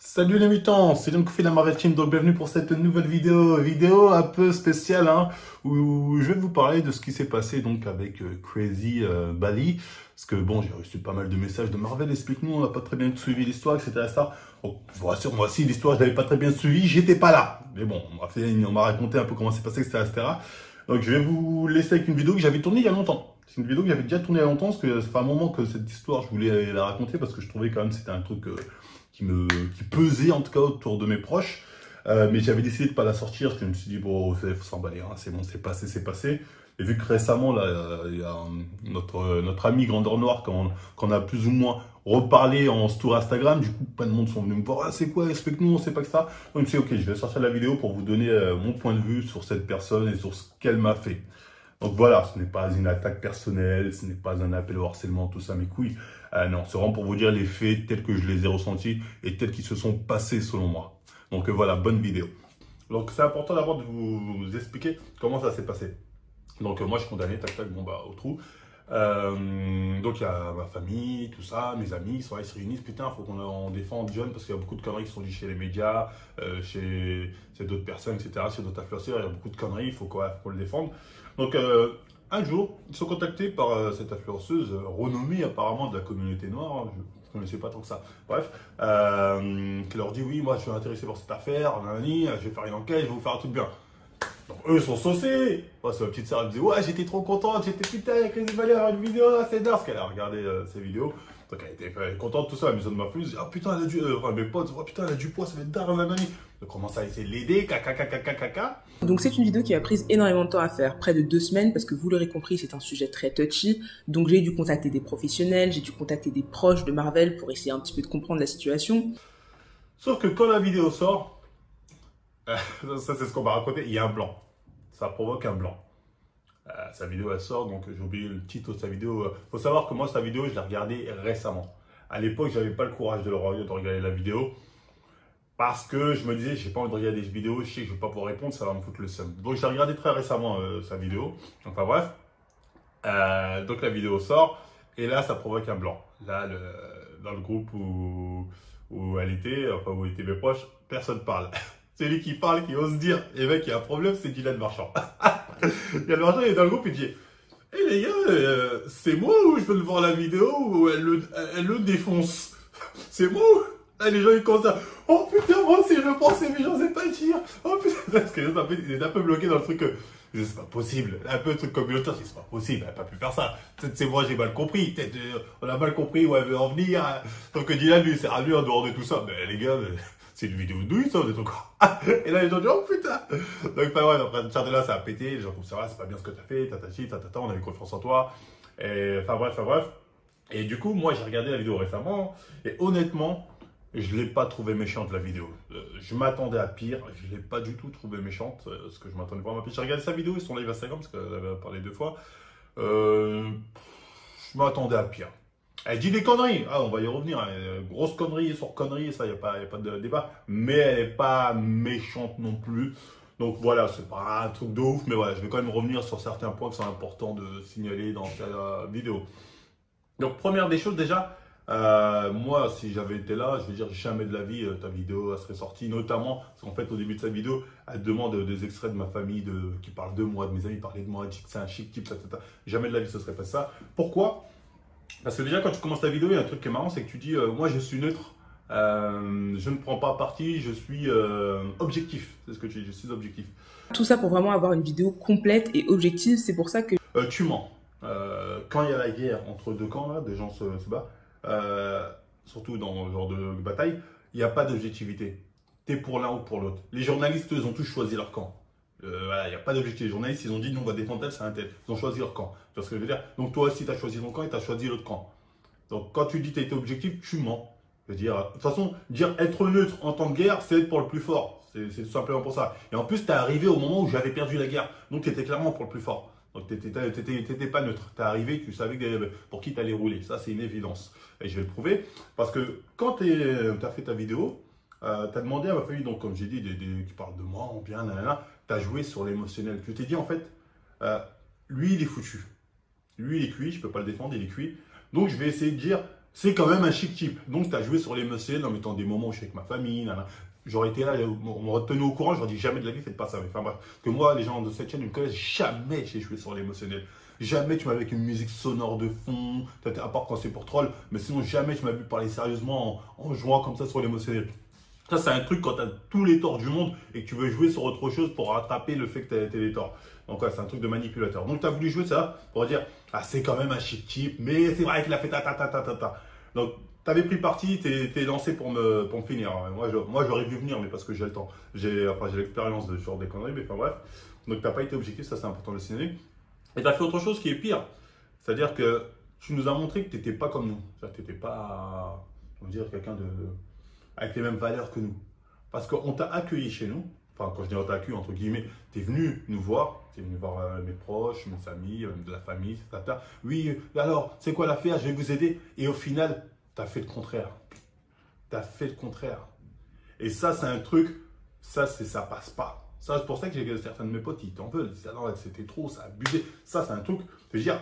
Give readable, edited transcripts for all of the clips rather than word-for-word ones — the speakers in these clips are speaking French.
Salut les mutants, c'est John Kofi de la Marvel Team, donc bienvenue pour cette nouvelle vidéo un peu spéciale, hein, où je vais vous parler de ce qui s'est passé donc avec Crazy Bali, parce que bon, j'ai reçu pas mal de messages de Marvel, explique-nous, on n'a pas très bien suivi l'histoire, etc. Ça. Donc, je vous rassure, moi aussi l'histoire je l'avais pas très bien suivi, j'étais pas là, mais bon, on m'a raconté un peu comment c'est passé, etc. Donc je vais vous laisser avec une vidéo que j'avais tournée il y a longtemps. C'est une vidéo que j'avais déjà tournée il y a longtemps, parce que ça fait un moment que cette histoire je voulais la raconter, parce que je trouvais quand même que c'était un truc qui pesait en tout cas autour de mes proches. Mais j'avais décidé de ne pas la sortir parce que je me suis dit, bon, il faut s'emballer, hein, c'est bon, c'est passé, c'est passé. Et vu que récemment, là, il y a notre ami Grandeur Noire, qu'on a plus ou moins reparlé en story Instagram, du coup, plein de monde sont venus me voir, ah, c'est quoi, explique-nous, on sait pas que ça. Donc, je me suis dit, ok, je vais sortir la vidéo pour vous donner mon point de vue sur cette personne et sur ce qu'elle m'a fait. Donc voilà, ce n'est pas une attaque personnelle, ce n'est pas un appel au harcèlement, tout ça, mes couilles. Non, c'est vraiment pour vous dire les faits tels que je les ai ressentis et tels qu'ils se sont passés selon moi. Donc voilà, bonne vidéo. Donc c'est important d'abord de vous expliquer comment ça s'est passé. Donc moi je suis condamné, tac tac, bon bah au trou. Donc il y a ma famille, tout ça, mes amis, ils se réunissent, putain, faut qu'on défende John parce qu'il y a beaucoup de conneries qui sont dites chez les médias, chez d'autres personnes, etc., chez d'autres influenceurs, il y a beaucoup de conneries, il faut qu'on le défende. Donc un jour, ils sont contactés par cette influenceuse renommée apparemment de la communauté noire, hein, je ne connaissais pas tant que ça, bref, qui leur dit oui, moi je suis intéressé par cette affaire, nanani, je vais faire une enquête, je vais vous faire un truc bien. Donc eux sont saucés. Moi, c'est ma petite sœur, elle me disait ouais, j'étais trop contente, j'étais putain, Crazy Bali a une vidéo, c'est dingue, parce qu'elle a regardé ces vidéos. Donc elle était contente, tout ça, la maison de ma fille, ah putain, elle a du, enfin mes potes, oh putain, elle a du poids, ça va être dingue, nanani. Donc commence à essayer de l'aider, caca. Donc c'est une vidéo qui a pris énormément de temps à faire, près de 2 semaines, parce que vous l'aurez compris, c'est un sujet très touchy. Donc j'ai dû contacter des professionnels, j'ai dû contacter des proches de Marvel pour essayer un petit peu de comprendre la situation. Sauf que quand la vidéo sort, ça c'est ce qu'on m'a raconté, il y a un blanc. Ça provoque un blanc. Sa vidéo elle sort, donc j'ai oublié le titre de sa vidéo. Faut savoir que moi sa vidéo je l'ai regardée récemment. À l'époque j'avais pas le courage de regarder la vidéo. Parce que je me disais, j'ai pas envie de regarder des vidéos, je sais que je vais pas pouvoir répondre, ça va me foutre le seum. Donc j'ai regardé très récemment sa vidéo. Enfin bref. Donc la vidéo sort, et là ça provoque un blanc. Là, dans le groupe où elle était, enfin où étaient mes proches, personne parle. Celui qui parle, qui ose dire, et mec, il y a un problème, c'est Dylan Marchand. Dylan Marchand, il est dans le groupe, il dit, hé les gars, c'est moi ou je peux le voir la vidéo où elle le défonce? C'est moi ou... Ah, les gens ils commencent à, oh putain, moi aussi je le pensais, mais j'osais pas le dire. Oh putain, parce que il est un peu bloqué dans le truc. C'est pas possible. Un peu le truc communautaire, c'est pas possible, elle n'a pas pu faire ça. Peut-être c'est moi, j'ai mal compris. Peut-être on a mal compris où elle veut en venir. Donc Dylan, lui, s'est ramené en dehors de tout ça. Mais les gars, c'est une vidéo de douille, ça, vous êtes encore. Et là, les gens disent, oh putain. Donc, enfin, ouais, après, de là, ça a pété. Les gens trouvent ça, c'est pas bien ce que t'as fait, tatata, on avait confiance en toi. Et, enfin, bref. Et du coup, moi, j'ai regardé la vidéo récemment. Et honnêtement, je ne l'ai pas trouvé méchante la vidéo. Je m'attendais à pire. Je ne l'ai pas du tout trouvé méchante. Parce que je m'attendais vraiment à pire. J'ai regardé sa vidéo et son live Instagram parce qu'elle avait parlé 2 fois. Je m'attendais à pire. Elle dit des conneries. Ah, on va y revenir. Grosse connerie sur connerie. Ça, il n'y a pas de débat. Mais elle n'est pas méchante non plus. Donc voilà, c'est pas un truc de ouf. Mais voilà, je vais quand même revenir sur certains points qui sont importants de signaler dans cette vidéo. Donc première des choses déjà. Moi, si j'avais été là, je veux dire, jamais de la vie, ta vidéo elle serait sortie, notamment parce qu'en fait, au début de sa vidéo, elle demande des extraits de ma famille qui parlent de moi, de mes amis, parler de moi, dit que c'est un chic type, etc. Jamais de la vie, ce serait pas ça. Pourquoi? Parce que déjà, quand tu commences ta vidéo, il y a un truc qui est marrant, c'est que tu dis, moi, je suis neutre, je ne prends pas parti, je suis objectif. C'est ce que tu dis, je suis objectif. Tout ça pour vraiment avoir une vidéo complète et objective, c'est pour ça que... Tu mens. Quand il y a la guerre entre 2 camps, là, des gens se battent, surtout dans ce genre de bataille, il n'y a pas d'objectivité. Tu es pour l'un ou pour l'autre. Les journalistes, ils ont tous choisi leur camp. Voilà, il n'y a pas d'objectivité. Les journalistes, ils ont dit, nous, on va défendre tel, c'est un tel. Ils ont choisi leur camp. Tu vois ce que je veux dire? Donc toi aussi, tu as choisi ton camp et tu as choisi l'autre camp. Donc quand tu dis que tu as été objectif, tu mens. Je veux dire, de toute façon, dire être neutre en temps de guerre, c'est être pour le plus fort. C'est tout simplement pour ça. Et en plus, tu es arrivé au moment où j'avais perdu la guerre. Donc tu étais clairement pour le plus fort. Donc, tu n'étais pas neutre. Tu es arrivé, tu savais pour qui tu allais rouler. Ça, c'est une évidence. Et je vais le prouver. Parce que quand tu as fait ta vidéo, tu as demandé à ma famille, donc comme j'ai dit, qui parlent de moi, en bien, nanana, tu as joué sur l'émotionnel. Je t'ai dit, en fait, lui, il est foutu. Lui, il est cuit. Je ne peux pas le défendre, il est cuit. Donc, je vais essayer de dire c'est quand même un chic type. Donc, tu as joué sur l'émotionnel en mettant des moments où je suis avec ma famille. Nana. J'aurais été là, on m'aurait tenu au courant, j'aurais dit jamais de la vie, faites pas ça. Mais enfin bref, que moi, les gens de cette chaîne, ils me connaissent, jamais j'ai joué sur l'émotionnel. Jamais tu m'as vu avec une musique sonore de fond, à part quand c'est pour troll, mais sinon jamais tu m'as vu parler sérieusement en jouant comme ça sur l'émotionnel. Ça, c'est un truc quand tu as tous les torts du monde et que tu veux jouer sur autre chose pour rattraper le fait que tu as les torts. Donc, ouais, c'est un truc de manipulateur. Donc, tu as voulu jouer ça pour dire, ah, c'est quand même un chic type, mais c'est vrai qu'il a fait ta ta ta ta ta ta. Donc, tu avais pris parti, tu es lancé pour me finir. Moi, j'aurais vu venir, mais parce que j'ai le temps. J'ai l'expérience de ce genre des conneries, mais enfin bref. Donc, tu n'as pas été objectif, ça c'est important de le signaler. Et tu as fait autre chose qui est pire. C'est-à-dire que tu nous as montré que tu n'étais pas comme nous. Tu n'étais pas, on va dire, quelqu'un avec les mêmes valeurs que nous. Parce qu'on t'a accueilli chez nous. Enfin, quand je dis on t'a accueilli, entre guillemets, tu es venu nous voir. Tu es venu voir mes proches, mes amis, de la famille, tata. Oui, alors, c'est quoi l'affaire? Je vais vous aider. Et au final, tu as fait le contraire. Tu as fait le contraire. Et ça, c'est un truc, ça passe pas. Ça, c'est pour ça que j'ai certains de mes potes, ils t'en veulent. Ils disent, ah non, c'était trop, ça a abusé. Ça, c'est un truc, je veux dire,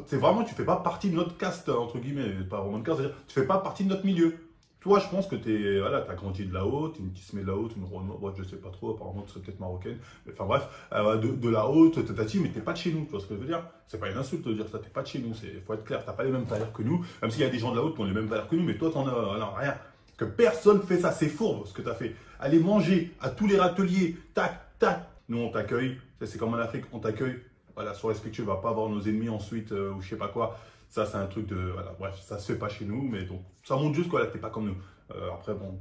c'est vraiment, tu fais pas partie de notre caste, entre guillemets, pas vraiment de caste, c'est-à-dire, tu fais pas partie de notre milieu. Toi, je pense que tu as grandi de là-haut, tu es une Kismé de là-haut, une Renoir, je sais pas trop, apparemment tu serais peut-être marocaine. Mais enfin bref, de là-haut, tatati, mais t'es pas de chez nous, tu vois ce que je veux dire? C'est pas une insulte de dire ça, t'es pas de chez nous, il faut être clair, t'as pas les mêmes valeurs que nous, même s'il y a des gens de là-haut qui ont les mêmes valeurs que nous, mais toi t'en as alors, rien. Que personne fait ça, c'est fourbe ce que t'as fait. Aller manger à tous les râteliers, tac, tac, nous on t'accueille, c'est comme en Afrique, on t'accueille, voilà, sois respectueux, va pas avoir nos ennemis ensuite, ou je sais pas quoi. Ça, c'est un truc de. Voilà, bref, ça se fait pas chez nous, mais donc, ça montre juste que voilà, t'es pas comme nous. Après, bon,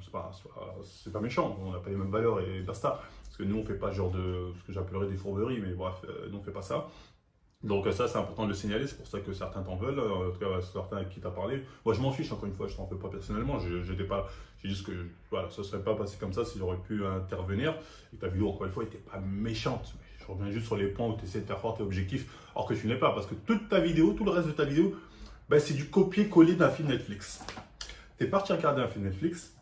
c'est pas méchant, on n'a pas les mêmes valeurs et basta. Parce que nous, on fait pas ce genre de. Ce que j'appellerais des fourberies, mais bref, nous, on fait pas ça. Donc, ça, c'est important de le signaler, c'est pour ça que certains t'en veulent, en tout cas, certains avec qui t'as parlé. Moi, je m'en fiche, encore une fois, je t'en veux pas personnellement. J'étais pas. J'ai dit que voilà, ça serait pas passé comme ça si j'aurais pu intervenir. Et ta vidéo, encore une fois, était pas méchante. Je reviens juste sur les points où tu essaies de faire fort tes objectifs, alors que tu n'es pas. Parce que toute ta vidéo, tout le reste de ta vidéo, ben, c'est du copier-coller d'un film Netflix. Tu es parti regarder un film Netflix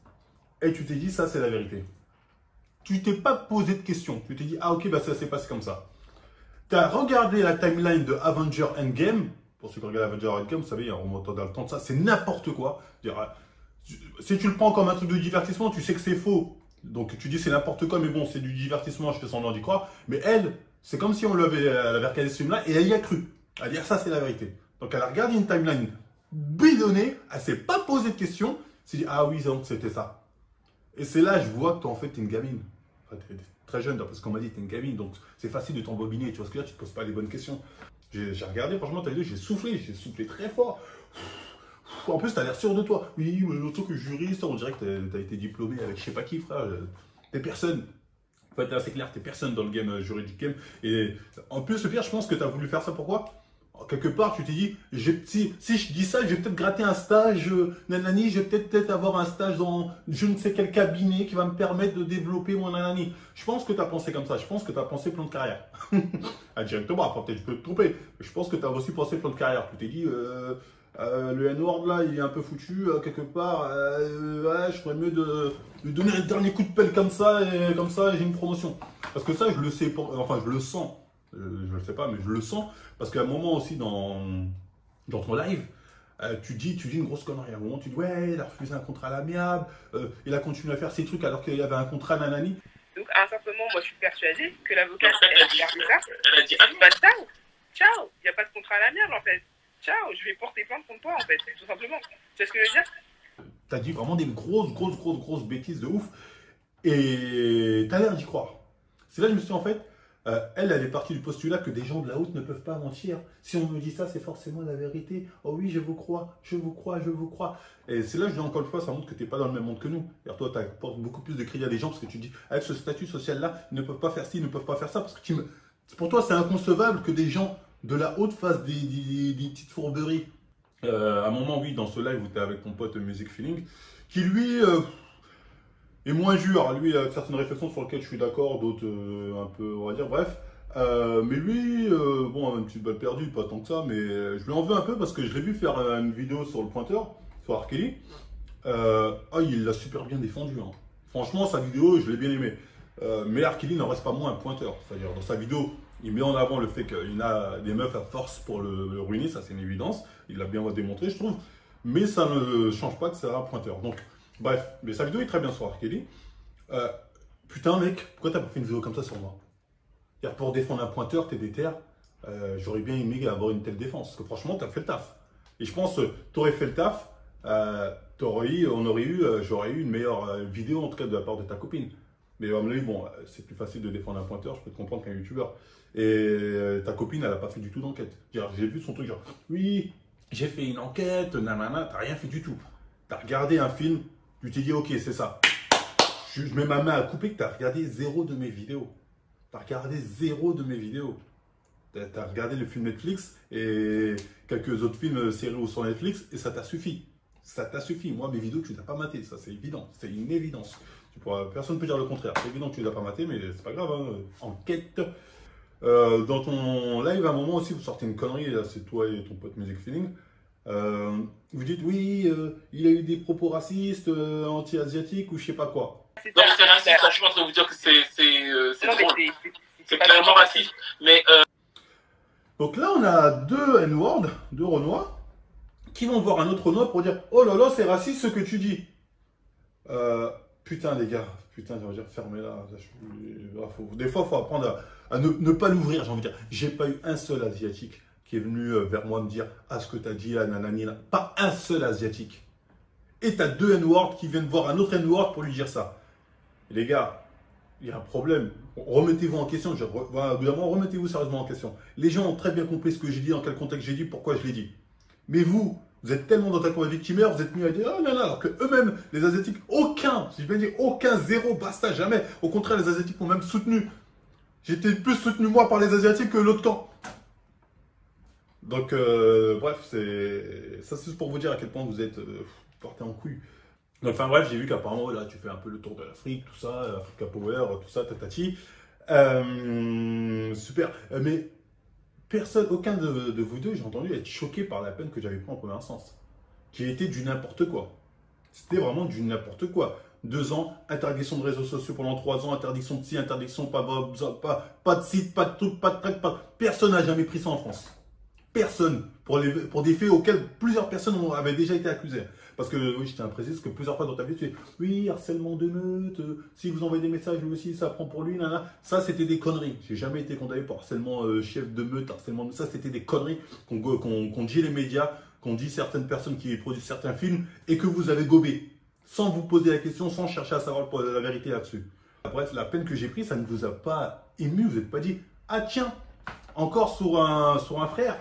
et tu t'es dit, ça, c'est la vérité. Tu t'es pas posé de questions. Tu t'es dit, ah, ok, ben, ça s'est passé comme ça. Tu as regardé la timeline de Avenger Endgame. Pour ceux qui regardent Avenger Endgame, vous savez, il y a un remontant dans le temps de ça. C'est n'importe quoi. Si tu le prends comme un truc de divertissement, tu sais que c'est faux. Donc tu dis c'est n'importe quoi, mais bon, c'est du divertissement, je fais semblant d'y croire. Mais elle, c'est comme si elle avait regardé ce film-là et elle y a cru. Elle a dit ça, c'est la vérité. Donc elle a regardé une timeline bidonnée, elle s'est pas posé de questions, elle s'est dit ah oui, donc c'était ça. Et c'est là, je vois que toi, en fait, t'es une gamine. Enfin, t'es très jeune, parce qu'on m'a dit t'es une gamine, donc c'est facile de t'embobiner. Tu vois ce que je veux dire, tu te poses pas les bonnes questions. J'ai regardé, franchement, ta vidéo, j'ai soufflé très fort. En plus, tu as l'air sûr de toi. Oui, en tant que juriste, on dirait que tu as été diplômé avec je sais pas qui, frère. T'es personne. En fait, c'est clair, t'es personne dans le game juridique game. Et en plus, le pire, je pense que tu as voulu faire ça. Pourquoi? Quelque part, tu t'es dit, si je dis ça, je vais peut-être gratter un stage, nanani, je vais peut-être avoir un stage dans je ne sais quel cabinet qui va me permettre de développer mon nanani. Je pense que tu as pensé comme ça. Je pense que tu as pensé plan de carrière. Directement, après, peut-être je peux te tromper. Je pense que tu as aussi pensé plan de carrière. Tu t'es dit, le N-word là, il est un peu foutu quelque part. Ouais, je ferais mieux de lui donner un dernier coup de pelle comme ça, et comme ça, j'ai une promotion. Parce que ça, je le sais, enfin, je le sens. Je ne le sais pas, mais je le sens. Parce qu'à un moment aussi, dans ton live, tu dis une grosse connerie. À un moment, tu dis, ouais, il a refusé un contrat à l'amiable, il a continué à faire ses trucs alors qu'il y avait un contrat nanani. Donc, à un certain moment, moi, je suis persuadée que l'avocate, elle a regardé ça. Elle a dit, ah, bah, ciao, il n'y a pas de contrat à l'amiable, en fait. Ciao, je vais porter plainte contre toi, en fait, tout simplement. Tu sais ce que je veux dire? Tu as dit vraiment des grosses bêtises de ouf. Et tu as l'air d'y croire. C'est là que je me suis dit, en fait, elle est partie du postulat que des gens de la haute ne peuvent pas mentir. Si on me dit ça, c'est forcément la vérité. Oh oui, je vous crois. Et c'est là que je dis encore une fois, ça montre que tu n'es pas dans le même monde que nous. Et toi, tu apportes beaucoup plus de crédit à des gens parce que tu dis, avec ce statut social-là, ils ne peuvent pas faire ci, ils ne peuvent pas faire ça. Parce que pour toi, c'est inconcevable que des gens de la haute fassent des petites fourberies. À un moment, oui, dans ce live où tu es avec ton pote Music Feeling, qui lui est moins dur. Lui, il a certaines réflexions sur lesquelles je suis d'accord, d'autres un peu, on va dire, bref. Mais lui, bon, une petite balle perdue, pas tant que ça, mais je lui en veux un peu parce que je l'ai vu faire une vidéo sur le pointeur, sur R. Kelly. Il l'a super bien défendu. Hein. Franchement, sa vidéo, je l'ai bien aimé. Mais R. Kelly n'en reste pas moins un pointeur. C'est-à-dire, dans sa vidéo, il met en avant le fait qu'il a des meufs à force pour le ruiner, ça c'est une évidence. Il l'a bien démontré, je trouve. Mais ça ne change pas que c'est un pointeur. Donc, bref, mais sa vidéo est très bien sur R. Kelly. Putain, mec, pourquoi t'as pas fait une vidéo comme ça sur moi? Pour défendre un pointeur, t'es déter. J'aurais bien aimé avoir une telle défense. Parce que franchement, t'as fait le taf. Et je pense que t'aurais fait le taf. J'aurais eu une meilleure vidéo, en tout cas, de la part de ta copine. Mais à mon avis, bon, c'est plus facile de défendre un pointeur, je peux te comprendre qu'un youtubeur. Et ta copine, elle n'a pas fait du tout d'enquête. J'ai vu son truc, genre, oui, j'ai fait une enquête, nanana, t'as rien fait du tout. T'as regardé un film, tu t'es dit, ok, c'est ça. Je mets ma main à couper que t'as regardé 0 de mes vidéos. T'as regardé 0 de mes vidéos. T'as regardé le film Netflix et quelques autres films, séries sur Netflix, et ça t'a suffi. Ça t'a suffi. Moi, mes vidéos, tu ne les as pas matées, ça c'est évident. C'est une évidence. Personne ne peut dire le contraire. C'est évident que tu ne les as pas matées, mais c'est pas grave. Hein. Enquête. Dans ton live, à un moment aussi, vous sortez une connerie, c'est toi et ton pote Music Feeling. Vous dites, oui, il a eu des propos racistes, anti-asiatiques ou je sais pas quoi. Non, c'est raciste, je suis pas en train de vous dire que c'est drôle. C'est clairement raciste. Mais donc là, on a deux N-words, deux Renois, qui vont voir un autre Renois pour dire, oh là là, c'est raciste ce que tu dis. Putain, les gars, putain, j'ai envie de dire, fermez-la. Des fois, il faut apprendre à ne pas l'ouvrir, j'ai envie de dire. J'ai pas eu un seul Asiatique qui est venu vers moi me dire, ah, ce que tu as dit, là, nanani, là. Pas un seul Asiatique. Et tu as deux N-words qui viennent voir un autre N-word pour lui dire ça. Et les gars, il y a un problème. Remettez-vous en question. Remettez-vous sérieusement en question. Les gens ont très bien compris ce que j'ai dit, dans quel contexte j'ai dit, pourquoi je l'ai dit. Mais vous êtes tellement dans ta combat victimaire, vous êtes mis à dire oh non, non, alors que eux-mêmes, les Asiatiques, aucun, si je vais dire aucun, zéro, basta, jamais. Au contraire, les Asiatiques m'ont même soutenu. J'étais plus soutenu moi par les Asiatiques que l'autre camp. Donc, bref, ça c'est juste pour vous dire à quel point vous êtes porté en couille. Donc, enfin bref, j'ai vu qu'apparemment, là, tu fais un peu le tour de l'Afrique, tout ça, Africa Power, tout ça, tatati. Super. Mais personne, aucun de vous deux, j'ai entendu être choqué par la peine que j'avais pris en première instance. Qui était du n'importe quoi. C'était vraiment du n'importe quoi. 2 ans, interdiction de réseaux sociaux pendant 3 ans, interdiction de ci, interdiction, pas de site, pas de truc, pas de track, pas... Personne n'a jamais pris ça en France. Personne. Pour des faits auxquels plusieurs personnes avaient déjà été accusées. Parce que, oui, je tiens à préciser que plusieurs fois dans ta vie, tu dis, oui, harcèlement de meute, si vous envoyez des messages, lui aussi, ça prend pour lui, nana. Ça, c'était des conneries. J'ai jamais été condamné pour harcèlement chef de meute, harcèlement de... Ça, c'était des conneries qu'on dit les médias, qu'on dit certaines personnes qui produisent certains films et que vous avez gobé. Sans vous poser la question, sans chercher à savoir la vérité là-dessus. Bref, la peine que j'ai prise, ça ne vous a pas ému, vous n'êtes pas dit, ah tiens, encore sur un frère.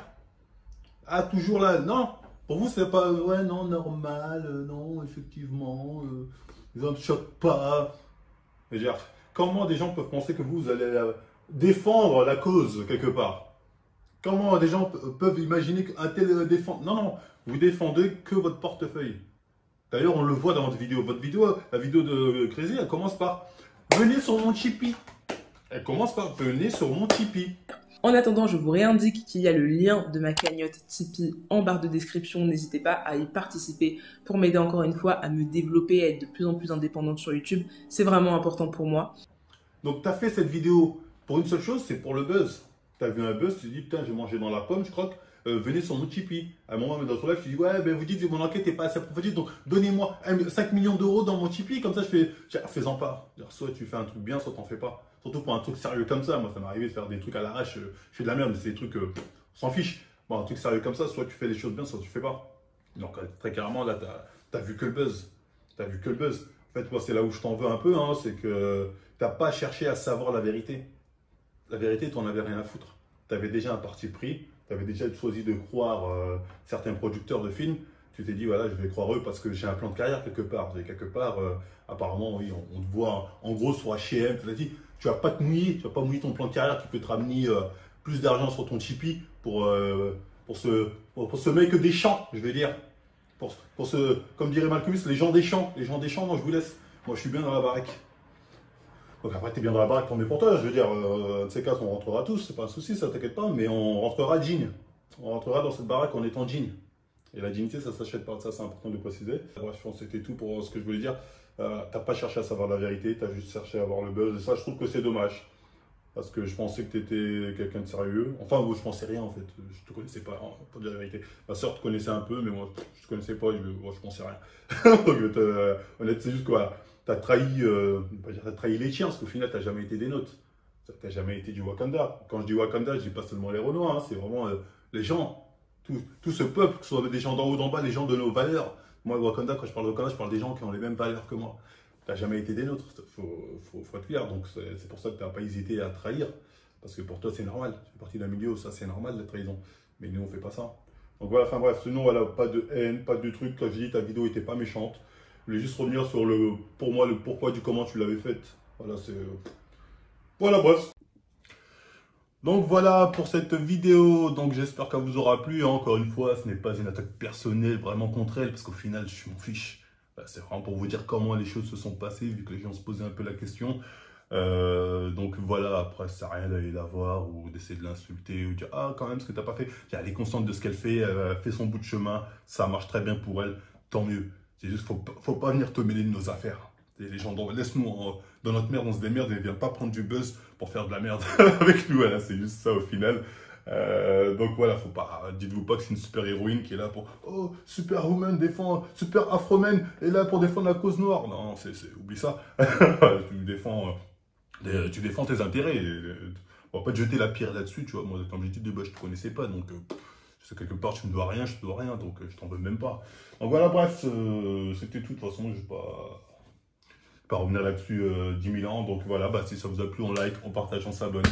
Ah, toujours là, non. Pour vous, c'est pas, ouais, non, normal, non, effectivement, ça ne choque pas. Mais dire, comment des gens peuvent penser que vous allez défendre la cause quelque part? Comment des gens peuvent imaginer qu'un tel défend? Non, non, vous défendez que votre portefeuille. D'ailleurs, on le voit dans votre vidéo. Votre vidéo, la vidéo de Crazy, elle commence par « Venez sur mon Tipeee ». Elle commence par « Venez sur mon Tipeee ». En attendant, je vous réindique qu'il y a le lien de ma cagnotte Tipeee en barre de description. N'hésitez pas à y participer pour m'aider encore une fois à me développer, à être de plus en plus indépendante sur YouTube. C'est vraiment important pour moi. Donc, tu as fait cette vidéo pour une seule chose, c'est pour le buzz. Tu as vu un buzz, tu te dis, putain, j'ai mangé dans la pomme, je crois que venez sur mon Tipeee. À un moment, dans ton live, tu dis, ouais, ben vous dites que mon enquête n'est pas assez approfondie, donc donnez-moi 5 millions d'euros dans mon Tipeee, comme ça je fais, fais-en pas. Soit tu fais un truc bien, soit t'en fais pas. Surtout pour un truc sérieux comme ça. Moi, ça m'est arrivé de faire des trucs à l'arrache, je fais de la merde, mais c'est des trucs, on s'en fiche. Bon, un truc sérieux comme ça, soit tu fais des choses bien, soit tu fais pas. Donc, très clairement, là, t'as vu que le buzz. T'as vu que le buzz. En fait, moi, c'est là où je t'en veux un peu, hein, c'est que t'as pas cherché à savoir la vérité. La vérité, tu n'en avais rien à foutre. Tu avais déjà un parti pris, tu avais déjà choisi de croire certains producteurs de films. Tu t'es dit, voilà, je vais croire eux parce que j'ai un plan de carrière quelque part. J'ai quelque part, apparemment, oui, on te voit en gros sur H&M. Tu t'as dit, tu vas pas te mouiller, tu vas pas mouiller ton plan de carrière qui peut te ramener plus d'argent sur ton Tipeee pour ce mec des champs, je vais dire. Comme dirait Malcolm X, les gens des champs, moi je vous laisse. Moi je suis bien dans la baraque. Donc après, tu es bien dans la baraque, tant mieux pour toi. Je veux dire, de ces cas, on rentrera tous, c'est pas un souci, ça t'inquiète pas, mais on rentrera digne. On rentrera dans cette baraque en étant digne. Et la dignité, ça s'achète pas, ça c'est important de préciser. Bref, je pense que c'était tout pour ce que je voulais dire. T'as pas cherché à savoir la vérité, t'as juste cherché à avoir le buzz, et ça, je trouve que c'est dommage. parce que je pensais que tu étais quelqu'un de sérieux. Enfin, moi, je pensais rien en fait, je te connaissais pas, hein, pour dire la vérité. Ma soeur te connaissait un peu, mais moi, je te connaissais pas, moi, je pensais rien. Donc, honnête, c'est juste quoi, tu as trahi, t'as trahi les chiens, parce qu'au final, tu n'as jamais été des nôtres. Tu n'as jamais été du Wakanda. Quand je dis Wakanda, je dis pas seulement les Renois, hein, c'est vraiment les gens, tout ce peuple, que ce soit des gens d'en haut, d'en bas, les gens de nos valeurs. Moi, Wakanda, quand je parle de Wakanda, je parle des gens qui ont les mêmes valeurs que moi. Tu n'as jamais été des nôtres, faut être clair. Donc c'est pour ça que tu n'as pas hésité à trahir. Parce que pour toi, c'est normal. Tu fais partie d'un milieu où ça, c'est normal, la trahison. Mais nous, on ne fait pas ça. Donc voilà, enfin bref, sinon, voilà, pas de haine, pas de truc. Comme je dis, ta vidéo n'était pas méchante. Je voulais juste revenir sur pour moi, le pourquoi du comment tu l'avais faite. Voilà, c'est... Voilà, bref. Donc voilà pour cette vidéo, donc j'espère qu'elle vous aura plu. Encore une fois, ce n'est pas une attaque personnelle vraiment contre elle, parce qu'au final, je m'en fiche. C'est vraiment pour vous dire comment les choses se sont passées, vu que les gens se posaient un peu la question. Donc voilà, après, ça sert à rien d'aller la voir ou d'essayer de l'insulter ou de dire « Ah, quand même, ce que tu n'as pas fait. » Elle est consciente de ce qu'elle fait, elle fait son bout de chemin, ça marche très bien pour elle, tant mieux. C'est juste, faut pas venir te mêler de nos affaires. Et les gens, laisse-nous dans notre merde, on se démerde et ne viens pas prendre du buzz pour faire de la merde avec nous. Voilà, c'est juste ça au final. Donc voilà, faut pas, dites-vous pas que c'est une super héroïne qui est là pour oh, Superwoman défend, Super Afroman est là pour défendre la cause noire. Non, oublie ça. Tu défends tes intérêts. On va pas te jeter la pierre là-dessus, tu vois. Moi, comme j'ai dit, je te connaissais pas, donc je sais quelque part tu me dois rien, je te dois rien, donc je t'en veux même pas. Donc voilà, bref, c'était tout. De toute façon, je vais pas revenir là-dessus 10 000 ans. Donc voilà, bah, si ça vous a plu, on like, on partage, on s'abonne.